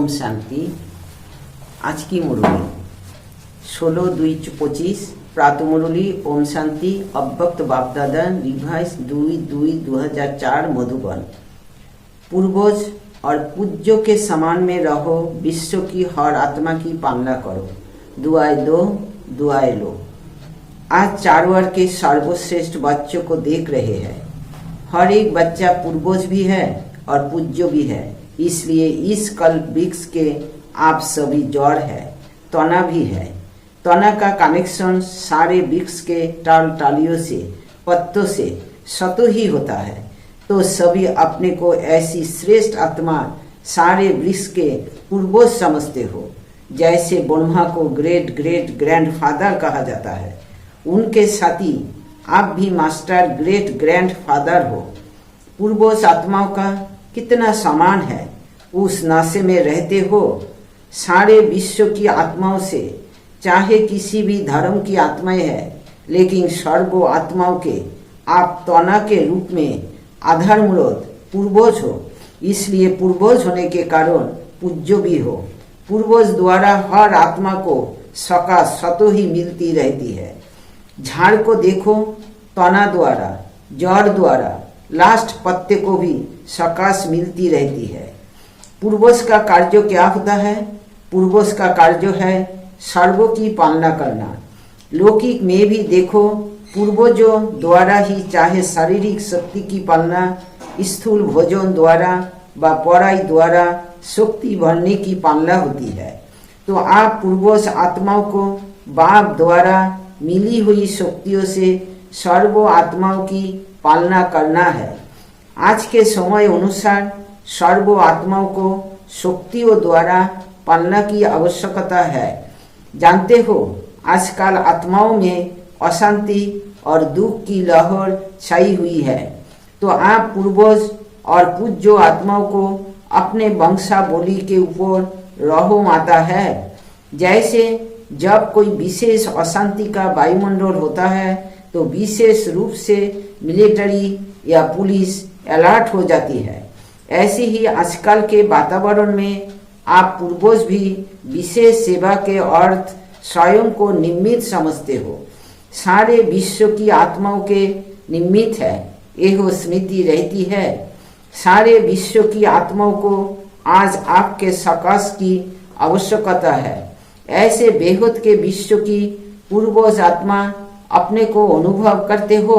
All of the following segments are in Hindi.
ओम शांति। आज की मुरली 16/2/25 प्रातः मुरली ओम शांति अव्यक्त बापदादा रिवाइज 2/2/2004 मधुबन। पूर्वज और पूज्यों के समान में रहो, विश्व की हर आत्मा की पालना करो, दुआएं दो दुआएं लो। आज 4 वर्ग के सर्वश्रेष्ठ बच्चों को देख रहे हैं। हर एक बच्चा पूर्वज भी है और पूज्य भी है, इसलिए इस कल्प वृक्ष के आप सभी जड़ है, तना भी है। तना का कनेक्शन सारे वृक्ष के टालियों से, पत्तों से सतो ही होता है। तो सभी अपने को ऐसी श्रेष्ठ आत्मा सारे वृक्ष के पूर्वज समझते हो। जैसे ब्रह्मा को ग्रेट ग्रेट ग्रैंडफादर कहा जाता है, उनके साथी आप भी मास्टर ग्रेट ग्रैंडफादर हो। पूर्वज आत्माओं का कितना समान है, उस नाशे में रहते हो। सारे विश्व की आत्माओं से, चाहे किसी भी धर्म की आत्माएं है, लेकिन सर्व आत्माओं के आप तना के रूप में आधारमूलक पूर्वज हो। इसलिए पूर्वज होने के कारण पूज्य भी हो। पूर्वज द्वारा हर आत्मा को सका सतो ही मिलती रहती है। झाड़ को देखो, तना द्वारा, जड़ द्वारा, लास्ट पत्ते को भी सकाश मिलती रहती है। पूर्वज का कार्य क्या होता है? पूर्वज का कार्य है सर्वों की पालना करना। लौकिक में भी देखो, पूर्वजों द्वारा ही चाहे शारीरिक शक्ति की पालना, स्थूल भोजन द्वारा व पढ़ाई द्वारा शक्ति भरने की पालना होती है। तो आप पूर्वज आत्माओं को बाप द्वारा मिली हुई शक्तियों से सर्व आत्माओं की पालना करना है। आज के समय अनुसार सर्व आत्माओं को शक्तियों द्वारा पालना की आवश्यकता है। जानते हो, आजकल आत्माओं में अशांति और दुख की लहर छाई हुई है। तो आप पूर्वज और पूज्य आत्माओं को अपने वंशावली के ऊपर रहो आता है। जैसे जब कोई विशेष अशांति का वायुमंडल होता है, तो विशेष रूप से मिलिट्री या पुलिस अलर्ट हो जाती है। ऐसे ही आजकल के वातावरण में आप पूर्वज भी विशेष सेवा के अर्थ स्वयं को निमित्त समझते हो। सारे विश्व की आत्माओं के निमित्त है, यह स्मृति रहती है। सारे विश्व की आत्माओं को आज आपके सकाश की आवश्यकता है। ऐसे बेहद के विश्व की पूर्वज आत्मा अपने को अनुभव करते हो।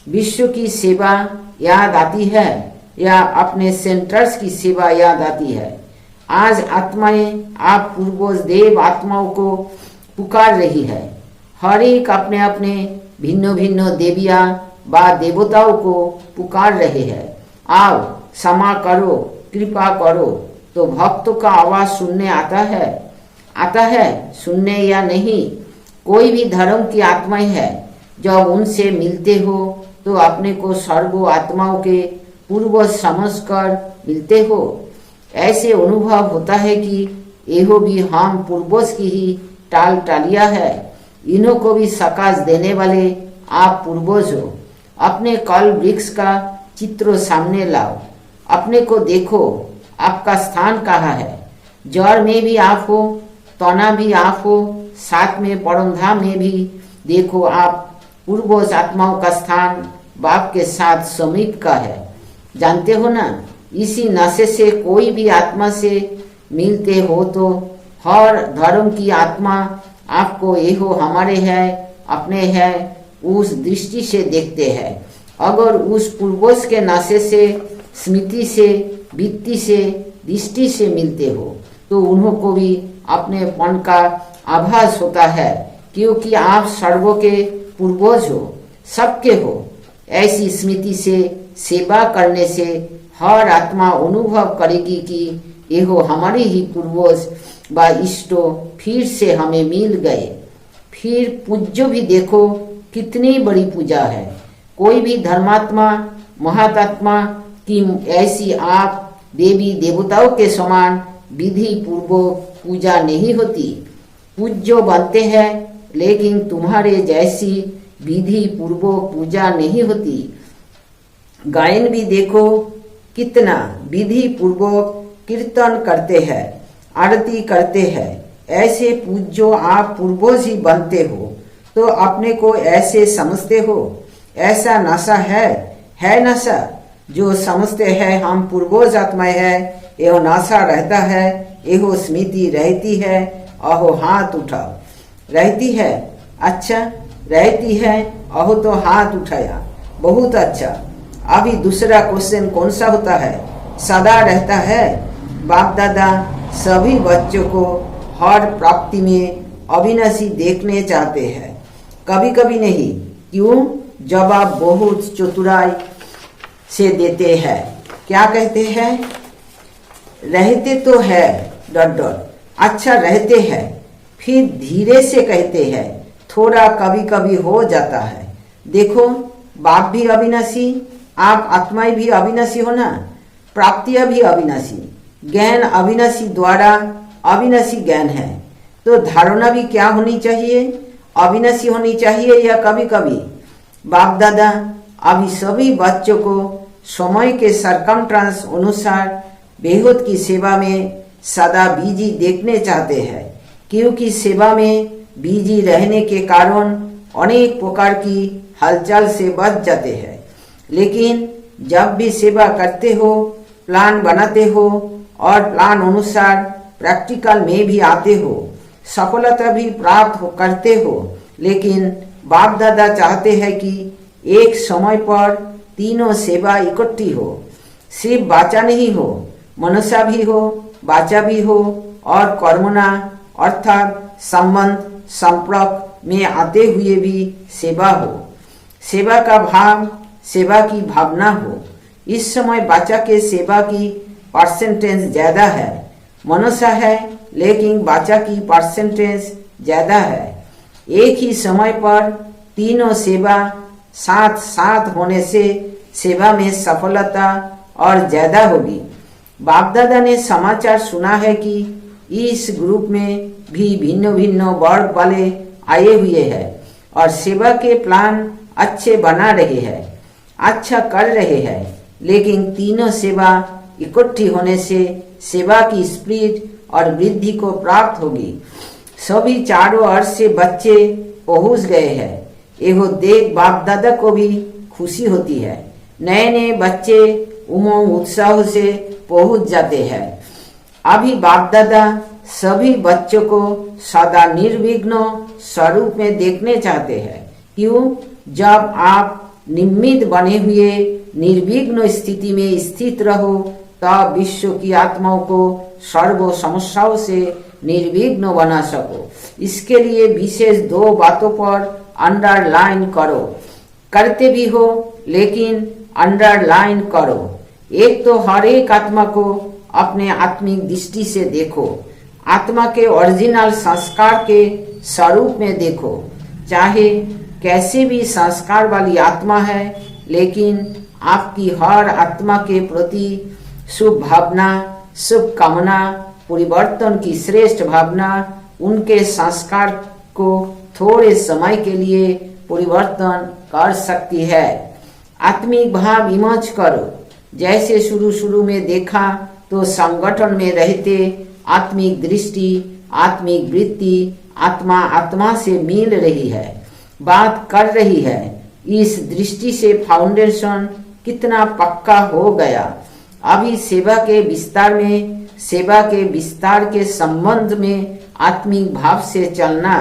विश्व की सेवा याद आती है या अपने सेंटर्स की सेवा याद आती है। आज आत्माएं आप पूर्वज देव आत्माओं को पुकार रही है। हर एक अपने अपने भिन्न भिन्न देवियां व देवताओं को पुकार रहे हैं। आओ, क्षमा करो, कृपा करो। तो भक्तों का आवाज सुनने आता है सुनने या नहीं। कोई भी धर्म की आत्माएं है, जब उनसे मिलते हो तो अपने को सर्व आत्माओं के पूर्वज समझकर मिलते हो। ऐसे अनुभव होता है कि यह भी हम पूर्वज की ही टालियां है। इन्हों को भी सकाश देने वाले आप पूर्वज हो। अपने कल वृक्ष का चित्र सामने लाओ, अपने को देखो, आपका स्थान कहाँ है। जड़ में भी आप हो, तना भी आप हो, साथ में परमधाम में भी देखो आप। पूर्वज आत्माओं का स्थान बाप के साथ समीप का है। जानते हो ना, इसी नशे से कोई भी आत्मा से मिलते हो तो हर धर्म की आत्मा आपको यहो हमारे है, अपने है, उस दृष्टि से देखते हैं। अगर उस पूर्वज के नशे से, स्मृति से, वित्ती से, दृष्टि से मिलते हो तो उन्हों को भी अपनेपन का आभास होता है, क्योंकि आप सर्वों के पूर्वज हो, सबके हो। ऐसी स्मृति से सेवा करने से हर आत्मा अनुभव करेगी कि यह हमारे ही पूर्वज व इष्टो फिर से हमें मिल गए। फिर पूज्य भी देखो, कितनी बड़ी पूजा है। कोई भी धर्मात्मा महात्मा की ऐसी आप देवी देवताओं के समान विधि पूर्वक पूजा नहीं होती। पूज्य बनते हैं, लेकिन तुम्हारे जैसी विधि पूर्वक पूजा नहीं होती। गायन भी देखो, कितना विधि पूर्वक कीर्तन करते हैं। आरती करते हैं। ऐसे पूज्यो आप पूर्वज ही बनते हो तो अपने को ऐसे समझते हो। ऐसा नशा है नशा जो समझते हैं हम पूर्वज आत्माएं है। एहो नशा रहता है, एहो स्मृति रहती है। अहो हाथ उठाओ, रहती है, अच्छा रहती है। अहो तो हाथ उठाया, बहुत अच्छा। अभी दूसरा क्वेश्चन कौन सा होता है? सदा रहता है। बाप दादा सभी बच्चों को हर प्राप्ति में अविनाशी देखने चाहते हैं, कभी कभी नहीं। क्यों? जब आप बहुत चतुराई से देते हैं। क्या कहते हैं? रहते तो है डॉट डॉट, अच्छा रहते हैं। फिर धीरे से कहते हैं, थोड़ा कभी कभी हो जाता है। देखो बाप भी अविनाशी, आप आत्माएं भी अविनाशी हो ना, प्राप्तियां भी अविनाशी, ज्ञान अविनाशी द्वारा अविनाशी ज्ञान है। तो धारणा भी क्या होनी चाहिए? अविनाशी होनी चाहिए। या कभी कभी बाप दादा अभी सभी बच्चों को समय के सरकमस्टेंस अनुसार बेहद की सेवा में सदा बिजी देखने चाहते हैं, क्योंकि सेवा में बिजी रहने के कारण अनेक प्रकार की हलचल से बच जाते हैं। लेकिन जब भी सेवा करते हो, प्लान बनाते हो और प्लान अनुसार प्रैक्टिकल में भी आते हो, सफलता भी प्राप्त करते हो। लेकिन बाप दादा चाहते हैं कि एक समय पर तीनों सेवा इकट्ठी हो। सिर्फ बाचा नहीं हो, मनुष्य भी हो, बाचा भी हो और कर्मणा अर्थात संबंध संपर्क में आते हुए भी सेवा हो। सेवा का भाव, सेवा की भावना हो। इस समय बाचा के सेवा की परसेंटेज ज्यादा है। मनुष्य है लेकिन बाचा की परसेंटेज ज्यादा है। एक ही समय पर तीनों सेवा साथ साथ होने से सेवा में सफलता और ज्यादा होगी। बाप दादा ने समाचार सुना है कि इस ग्रुप में भी भिन्न भिन्न वर्ग वाले आए हुए हैं और सेवा के प्लान अच्छे बना रहे हैं, अच्छा कर रहे हैं। लेकिन तीनों सेवा इकट्ठी होने से सेवा की स्पीड और वृद्धि को प्राप्त होगी। सभी चारों ओर से बच्चे पहुंच गए हैं। एहो देख बाप दादा को भी खुशी होती है। नए नए बच्चे उमंग उत्साह से पहुंच जाते हैं। अभी बाप दादा सभी बच्चों को सदा निर्विघ्न स्वरूप में देखने चाहते हैं। क्यों? जब आप निमित्त बने हुए निर्विघ्न स्थिति में स्थित रहो तब विश्व की आत्माओं को सर्व समस्याओं से निर्विघ्न बना सको। इसके लिए विशेष दो बातों पर अंडरलाइन करो। करते भी हो लेकिन अंडरलाइन करो। एक तो हर एक आत्मा को अपने आत्मिक दृष्टि से देखो, आत्मा के ओरिजिनल संस्कार के स्वरूप में देखो। चाहे कैसे भी संस्कार वाली आत्मा है, लेकिन आपकी हर आत्मा के प्रति शुभ भावना, शुभ कामना, परिवर्तन की श्रेष्ठ भावना उनके संस्कार को थोड़े समय के लिए परिवर्तन कर सकती है। आत्मिक भाव इमर्ज करो। जैसे शुरू में देखा तो संगठन में रहते आत्मिक दृष्टि, आत्मिक वृत्ति आत्मा आत्मा से मिल रही है, बात कर रही है। इस दृष्टि से फाउंडेशन कितना पक्का हो गया। अभी सेवा के विस्तार में, सेवा के विस्तार के संबंध में आत्मिक भाव से चलना,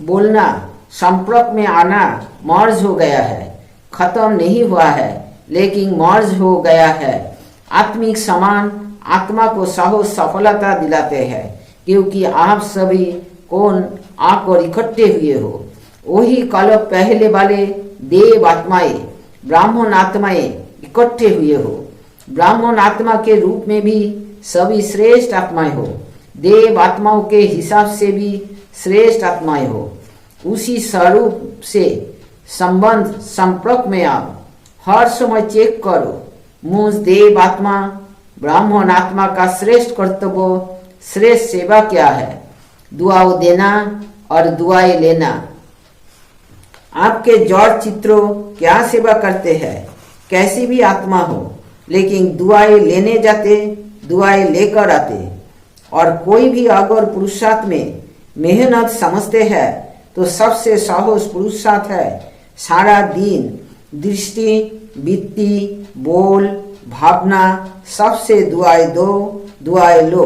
बोलना, संपर्क में आना मर्ज हो गया है। खत्म नहीं हुआ है लेकिन मर्ज हो गया है। आत्मिक समान आत्मा को सफलता दिलाते हैं, क्योंकि आप सभी कौन आकर इकट्ठे हुए हो। वही कल पहले वाले देव आत्माएं, ब्राह्मण आत्माएं इकट्ठे हुए हो। ब्राह्मण आत्मा के रूप में भी सभी श्रेष्ठ आत्माएं हो। देव आत्माओं के हिसाब से भी श्रेष्ठ आत्माएं हो। उसी स्वरूप से संबंध संपर्क में आओ। हर समय चेक करो मुझ देव आत्मा ब्राह्मण आत्मा का श्रेष्ठ कर्तव्य, श्रेष्ठ सेवा क्या है। दुआओं देना और दुआएं लेना। आपके जड़ चित्रों क्या सेवा करते हैं, कैसी भी आत्मा हो, लेकिन दुआएं लेने जाते, दुआएं लेकर आते। और कोई भी अगर पुरुषार्थ में मेहनत समझते हैं तो सबसे सहज पुरुषार्थ है सारा दिन दृष्टि, वित्ती, बोल, भावना सबसे दुआएं दो, दुआएं लो।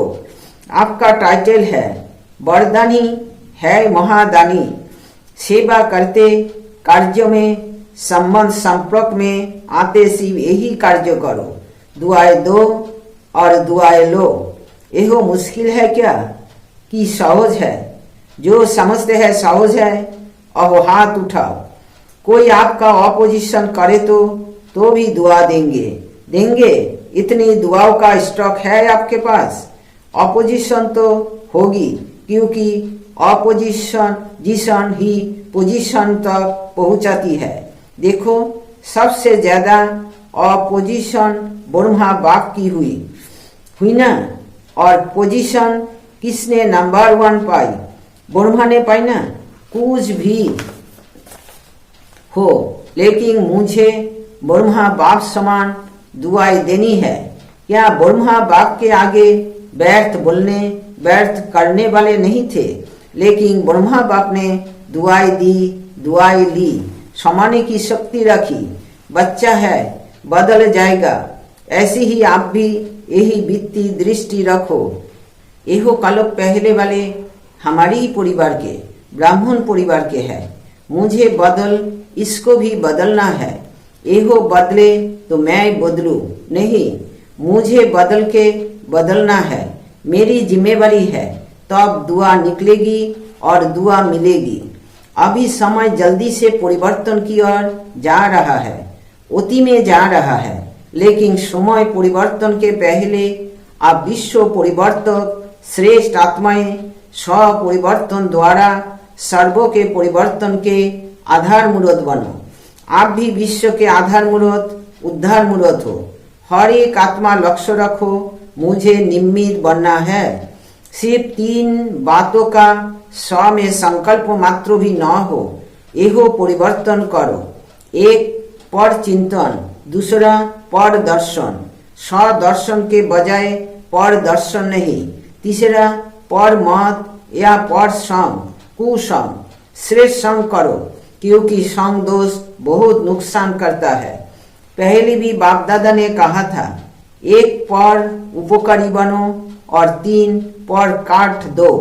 आपका टाइटल है वरदानी है महादानी। सेवा करते कार्य में संबंध संपर्क में आते सिर्फ यही कार्य करो, दुआएं दो और दुआएं लो। यह मुश्किल है क्या कि सहज है? जो समझते हैं सहज है और हाथ उठाओ। कोई आपका ऑपोजिशन करे तो भी दुआ देंगे। इतनी दुआओं का स्टॉक है आपके पास। ऑपोजिशन तो होगी क्योंकि ऑपोजिशन ही पोजीशन तक पहुंचाती है। देखो सबसे ज्यादा ऑपोजिशन ब्रह्मा बाप की हुई ना, और पोजीशन किसने नंबर 1 पाई? ब्रह्मा ने पाई ना। कुछ भी हो लेकिन मुझे ब्रह्मा बाप समान दुआएं देनी है। क्या ब्रह्मा बाप के आगे व्यर्थ करने वाले नहीं थे, लेकिन ब्रह्मा बाप ने दुआएं दी, दुआएं ली, समाने की शक्ति रखी। बच्चा है, बदल जाएगा। ऐसी ही आप भी यही वित्ती दृष्टि रखो। एहो कालक पहले वाले हमारी ही परिवार के ब्राह्मण परिवार के है। मुझे इसको भी बदलना है। एहो बदले तो मैं बदलू नहीं, मुझे बदल के बदलना है। मेरी जिम्मेवारी है, तब दुआ निकलेगी और दुआ मिलेगी। अभी समय जल्दी से परिवर्तन की ओर जा रहा है, अति में जा रहा है, लेकिन समय परिवर्तन के पहले आप विश्व परिवर्तक श्रेष्ठ आत्माएं स्व परिवर्तन द्वारा सर्वों के परिवर्तन के आधार मूर्त बनो। आप भी विश्व के आधार मूर्त, उद्धार मूर्त हो। हर एक आत्मा लक्ष्य रखो, मुझे निमित्त बनना है। सिर्फ 3 बातों का स्व में संकल्प मात्र भी न हो, एहो परिवर्तन करो। 1 पर चिंतन, दूसरा पर दर्शन, स्व दर्शन के बजाय पर दर्शन नहीं। तीसरा पर मत या पर संग, कुसंग। श्रेष्ठ संग करो क्योंकि संग दोष बहुत नुकसान करता है। पहले भी बाप दादा ने कहा था 1 पर उपकारी बनो और 3 पर काट दो।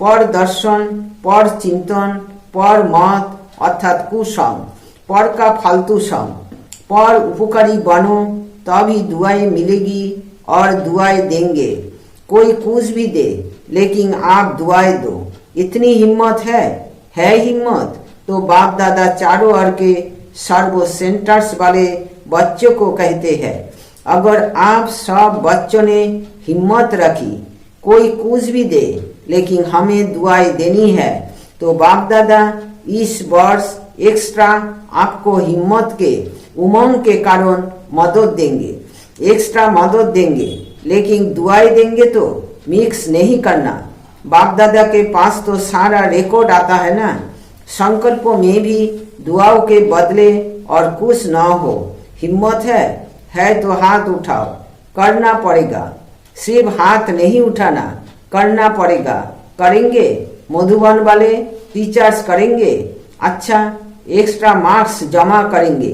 पर दर्शन, पर चिंतन, पर मत अर्थात कुसंग, पर का फालतू संग। पर उपकारी बनो तभी दुआएं मिलेगी और दुआएं देंगे। कोई कुछ भी दे लेकिन आप दुआएं दो। इतनी हिम्मत है हिम्मत तो बाप दादा चारों ओर के सर्व सेंटर्स वाले बच्चों को कहते हैं। अगर आप सब बच्चों ने हिम्मत रखी, कोई कुछ भी दे लेकिन हमें दुआएं देनी है, तो बाप दादा इस वर्ष एक्स्ट्रा आपको हिम्मत के उमंग के कारण मदद देंगे, एक्स्ट्रा मदद देंगे, लेकिन दुआएं देंगे तो मिक्स नहीं करना। बाप दादा के पास तो सारा रिकॉर्ड आता है ना। संकल्पों में भी दुआओं के बदले और कुछ न हो। हिम्मत है तो हाथ उठाओ, करना पड़ेगा। सिर्फ हाथ नहीं उठाना, करना पड़ेगा। करेंगे, मधुबन वाले टीचर्स करेंगे। अच्छा, एक्स्ट्रा मार्क्स जमा करेंगे।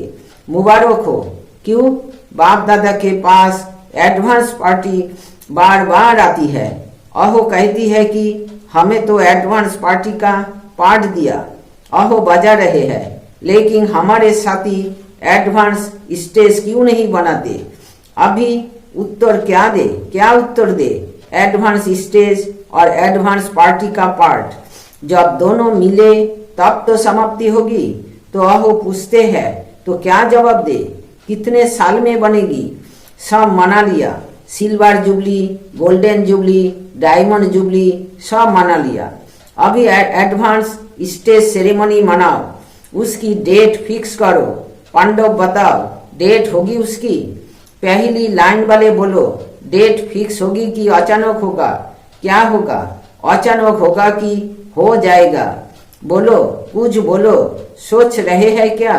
मुबारक हो। क्यों? बाप दादा के पास एडवांस पार्टी बार बार आती है। अहो कहती है कि हमें तो एडवांस पार्टी का पाठ दिया, अहो बजा रहे हैं, लेकिन हमारे साथी एडवांस स्टेज क्यों नहीं बनाते? अभी उत्तर क्या उत्तर दे? एडवांस स्टेज और एडवांस पार्टी का पार्ट जब दोनों मिले तब तो समाप्ति होगी। तो अहो पूछते हैं तो क्या जवाब दे? कितने साल में बनेगी? सब मना लिया। Silver jubilee, golden jubilee, diamond jubilee सब मना लिया। अभी एडवांस स्टेज सेरेमनी मनाओ। उसकी डेट फिक्स करो। पांडव बताओ, डेट होगी उसकी? पहली लाइन वाले बोलो, डेट फिक्स होगी कि अचानक होगा? क्या होगा? अचानक होगा कि हो जाएगा? बोलो, कुछ बोलो। सोच रहे हैं क्या?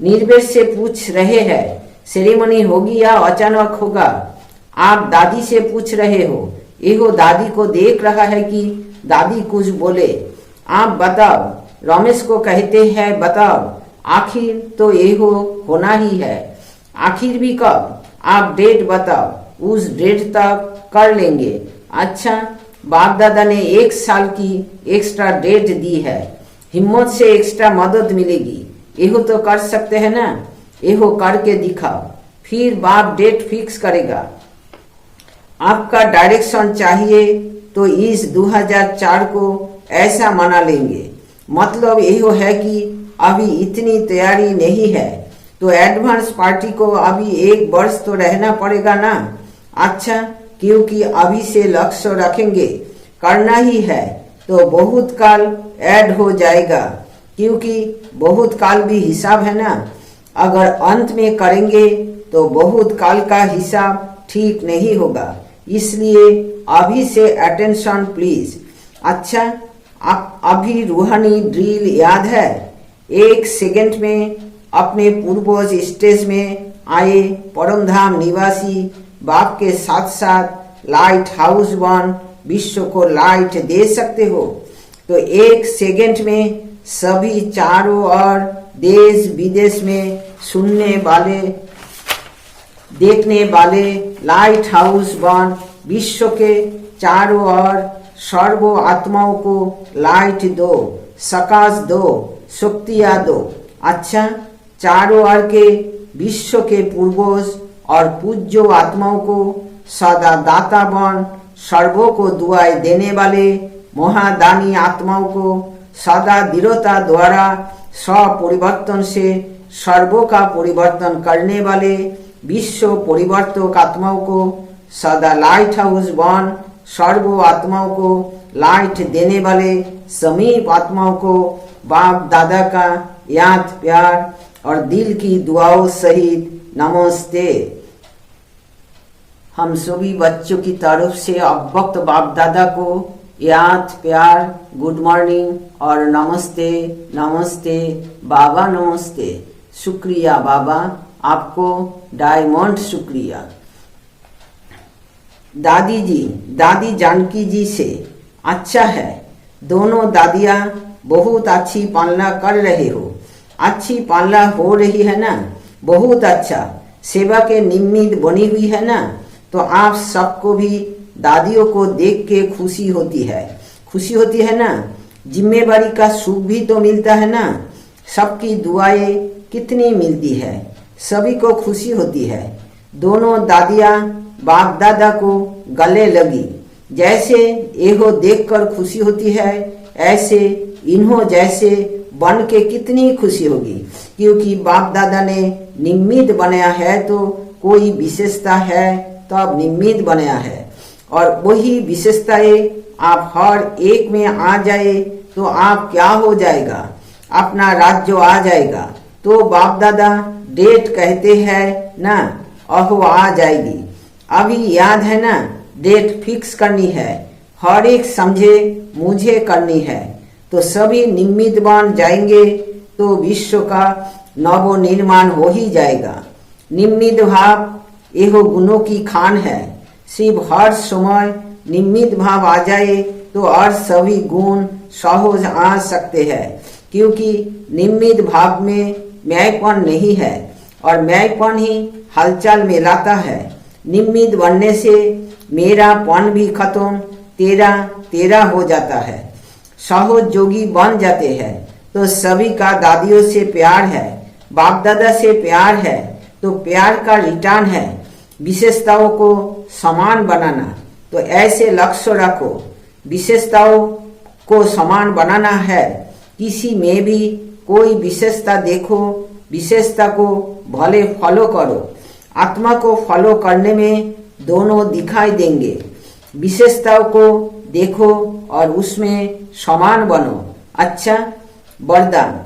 निर्वेश से पूछ रहे हैं, सेरेमनी होगी या अचानक होगा? आप दादी से पूछ रहे हो एहो दादी को देख रहा है कि दादी कुछ बोले। आप बताओ, रमेश को कहते हैं बताओ, आखिर तो एहो होना ही है। आखिर भी कब? आप डेट बताओ, उस डेट तक कर लेंगे। अच्छा, बाप दादा ने 1 साल की एक्स्ट्रा डेट दी है, हिम्मत से एक्स्ट्रा मदद मिलेगी। एहो तो कर सकते हैं ना, एहो करके दिखाओ, फिर बाप डेट फिक्स करेगा। आपका डायरेक्शन चाहिए तो इस 2004 को ऐसा मना लेंगे। मतलब एहो है कि अभी इतनी तैयारी नहीं है तो एडवांस पार्टी को अभी 1 वर्ष तो रहना पड़ेगा ना। अच्छा, क्योंकि अभी से लक्ष्य रखेंगे, करना ही है तो बहुत काल ऐड हो जाएगा, क्योंकि बहुत काल भी हिसाब है ना। अगर अंत में करेंगे तो बहुत काल का हिसाब ठीक नहीं होगा, इसलिए अभी से अटेंशन प्लीज। अच्छा, आप अभी रूहानी ड्रिल याद है? 1 सेकंड में अपने पूर्वज स्टेज में आए परम धाम निवासी बाप के साथ साथ लाइट हाउस वन विश्व को लाइट दे सकते हो। तो 1 सेकंड में सभी चारों ओर देश विदेश में सुनने वाले देखने वाले लाइट हाउस वन विश्व के चारों ओर सर्व आत्माओं को लाइट दो, सकाश दो, शक्तियां दो। अच्छा, चारों ओर के विश्व के पूर्वज और पूज्य आत्माओं को सदा दाता बन सर्वों को दुआएं देने वाले महादानी आत्माओं को सदा दृढ़ता द्वारा स्वपरिवर्तन से सर्वों का परिवर्तन करने वाले विश्व परिवर्तक आत्माओं को सदा लाइट हाउस वन सर्व आत्माओं को लाइट देने वाले समीप आत्माओं को बाप दादा का याद प्यार और दिल की दुआओं सहित नमस्ते। हम सभी बच्चों की तरफ से अवक्त बाप दादा को याद प्यार, गुड मॉर्निंग और नमस्ते। नमस्ते बाबा, नमस्ते। शुक्रिया बाबा, आपको डायमंड शुक्रिया। दादी जी, दादी जानकी जी से अच्छा है, दोनों दादियाँ बहुत अच्छी पालना कर रहे हो। अच्छी पालना हो रही है ना, बहुत अच्छा। सेवा के निमित्त बनी हुई है ना, तो आप सबको भी दादियों को देख के खुशी होती है, खुशी होती है ना। जिम्मेवारी का सुख भी तो मिलता है ना, सबकी दुआएं कितनी मिलती है, सभी को खुशी होती है। दोनों दादियाँ बाप दादा को गले लगी, जैसे एहो देखकर खुशी होती है, ऐसे इन्हों जैसे बन के कितनी खुशी होगी, क्योंकि बाप दादा ने निमित्त बनाया है तो कोई विशेषता है तब निमित्त बनाया है, और वही विशेषताएं आप हर एक में आ जाए तो आप क्या हो जाएगा, अपना राज्य आ जाएगा। तो बाप दादा डेट कहते हैं ना, अहो आ जाएगी। अभी याद है ना, डेट फिक्स करनी है, हर एक समझे मुझे करनी है, तो सभी निमित्त बन जाएंगे तो विश्व का नव निर्माण हो ही जाएगा। निमित्त भाव एहो गुणों की खान है, सिर्फ हर समय निमित्त भाव आ जाए तो और सभी गुण सहज आ सकते हैं, क्योंकि निमित्त भाव में मैंपन नहीं है और मैंपन ही हलचल में लाता है। निमित्त बनने से मेरा पन भी खत्म, तेरा तेरा हो जाता है, सहज जोगी बन जाते हैं। तो सभी का दादियों से प्यार है, बाप दादा से प्यार है, तो प्यार का रिटर्न है विशेषताओं को समान बनाना। तो ऐसे लक्ष्य रखो, विशेषताओं को समान बनाना है। किसी में भी कोई विशेषता देखो, विशेषता को भले फॉलो करो, आत्मा को फॉलो करने में दोनों दिखाई देंगे। विशेषताओं को देखो और उसमें समान बनो। अच्छा, वरदान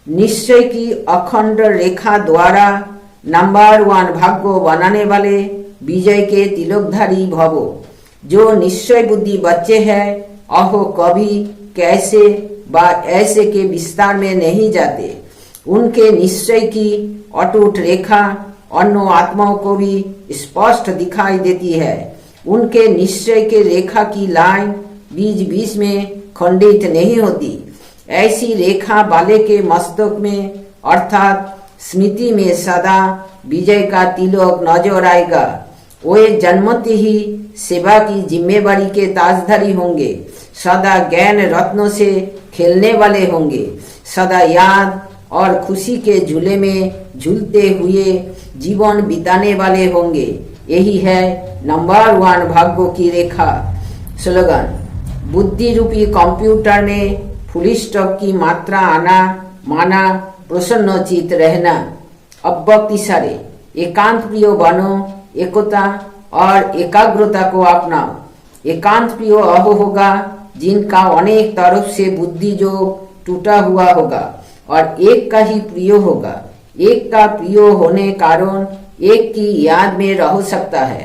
निश्चय की अखंड रेखा द्वारा नंबर 1 भाग्य बनाने वाले विजय के तिलकधारी भवो। जो निश्चय बुद्धि बच्चे हैं, अहो कभी कैसे व ऐसे के विस्तार में नहीं जाते। उनके निश्चय की अटूट रेखा अन्य आत्माओं को भी स्पष्ट दिखाई देती है। उनके निश्चय के रेखा की लाइन बीच बीच में खंडित नहीं होती। ऐसी रेखा वाले के मस्तक में अर्थात स्मृति में सदा विजय का तिलक नजर आएगा। वे जन्मते ही सेवा की जिम्मेवारी के ताजधारी होंगे, सदा ज्ञान रत्नों से खेलने वाले होंगे, सदा याद और खुशी के झूले में झूलते हुए जीवन बिताने वाले होंगे। यही है नंबर 1 भाग्यों की रेखा। स्लोगन: बुद्धि रूपी कंप्यूटर में फुल स्टॉप की मात्रा आना माना प्रसन्नचित रहना। अव्यक्त इशारे: एकांत प्रिय बनो, एकता और एकाग्रता को अपनाओ। एकांत प्रिय अहो होगा जिनका अनेक तरफ से बुद्धि जो टूटा हुआ होगा और एक का ही प्रिय होगा। एक का प्रिय होने कारण एक की याद में रह सकता है,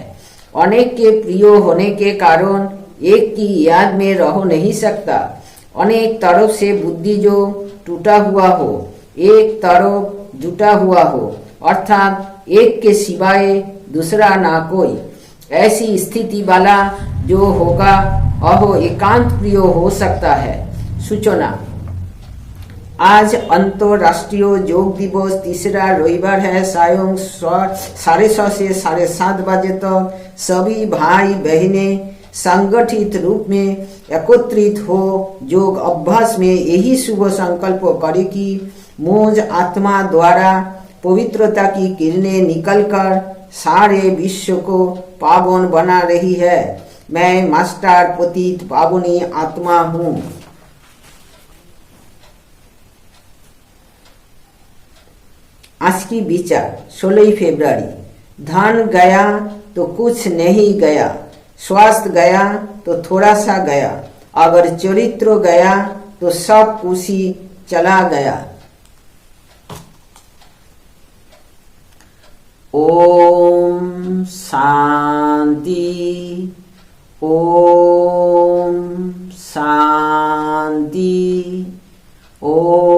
अनेक के प्रिय होने के कारण एक की याद में रह नहीं सकता। अनेक तरफ से बुद्धि जो टूटा हुआ हो, एक तरफ जुटा हुआ हो, अर्थात एक के सिवाय दूसरा ना कोई, ऐसी स्थिति वाला जो होगा अहो एकांत प्रिय हो सकता है। सूचना: आज अंतरराष्ट्रीय योग दिवस, तीसरा रविवार है। सायं 6:30 से 7:30 बजे तक सभी भाई बहनें संगठित रूप में एकत्रित हो योग अभ्यास में यही शुभ संकल्प करें कि मुझ आत्मा द्वारा पवित्रता की किरणें निकलकर सारे विश्व को पावन बना रही है। मैं मास्टर पतित पावनी आत्मा हूँ। आज की विचार 16 फरवरी: धन गया तो कुछ नहीं गया, स्वास्थ्य गया तो थोड़ा सा गया, अगर चरित्र गया तो सब कुछ ही चला गया। ओम शांति, ओम शांति, ओम